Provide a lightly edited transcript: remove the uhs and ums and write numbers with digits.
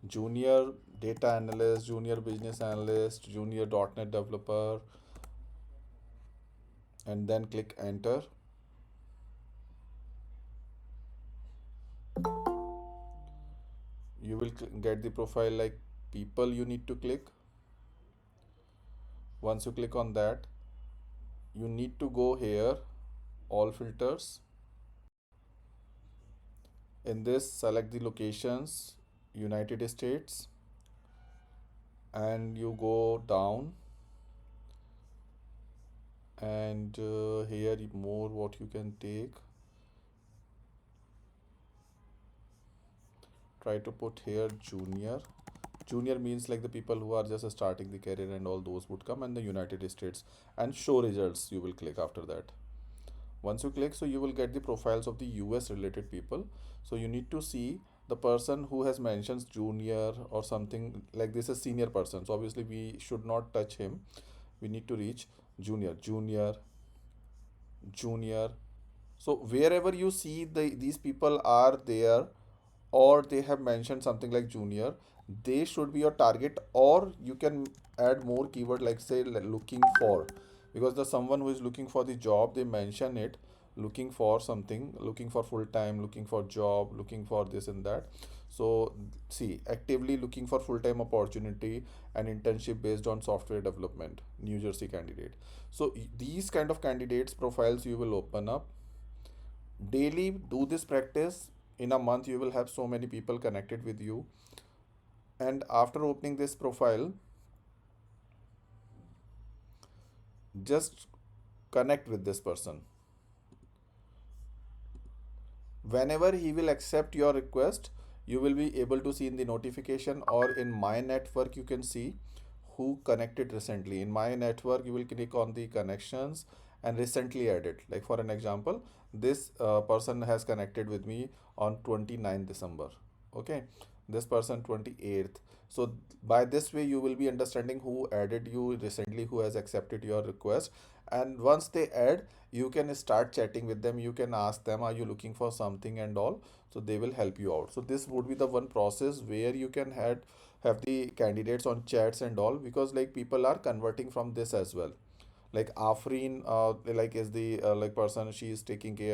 junior data analyst, junior business analyst, junior .NET developer, and then click enter. You will get the profile like people you need to click. Once you click on that, you need to go here, all filters. In this, select the locations, United States, and you go down, and here more what you can take. Try to put here junior. Junior means like the people who are just starting the career, and all those would come, and the United States, and show results you will click after that. Once you click, so you will get the profiles of the US related people. So you need to see the person who has mentioned junior or something like this is senior person, so obviously we should not touch him. We need to reach junior, junior, junior. So wherever you see these people are there, or they have mentioned something like junior, they should be your target. Or you can add more keyword like say looking for, because the someone who is looking for the job, they mention it, looking for something, looking for full time, looking for job, looking for this and that. So see, actively looking for full time opportunity and internship based on software development, New Jersey candidate. So these kind of candidates profiles you will open up daily. Do this practice. In a month you will have so many people connected with you, and after opening this profile, just connect with this person. Whenever he will accept your request, you will be able to see in the notification, or in my network you can see who connected recently. In my network you will click on the connections and recently added. Like for an example, this person has connected with me on 29th December. Okay, this person 28th. So by this way you will be understanding who added you recently, who has accepted your request. And once they add, you can start chatting with them. You can ask them, are you looking for something and all. So they will help you out. So this would be the one process where you can have the candidates on chats and all, because like people are converting from this as well. Like Afreen, like is the like person, she is taking care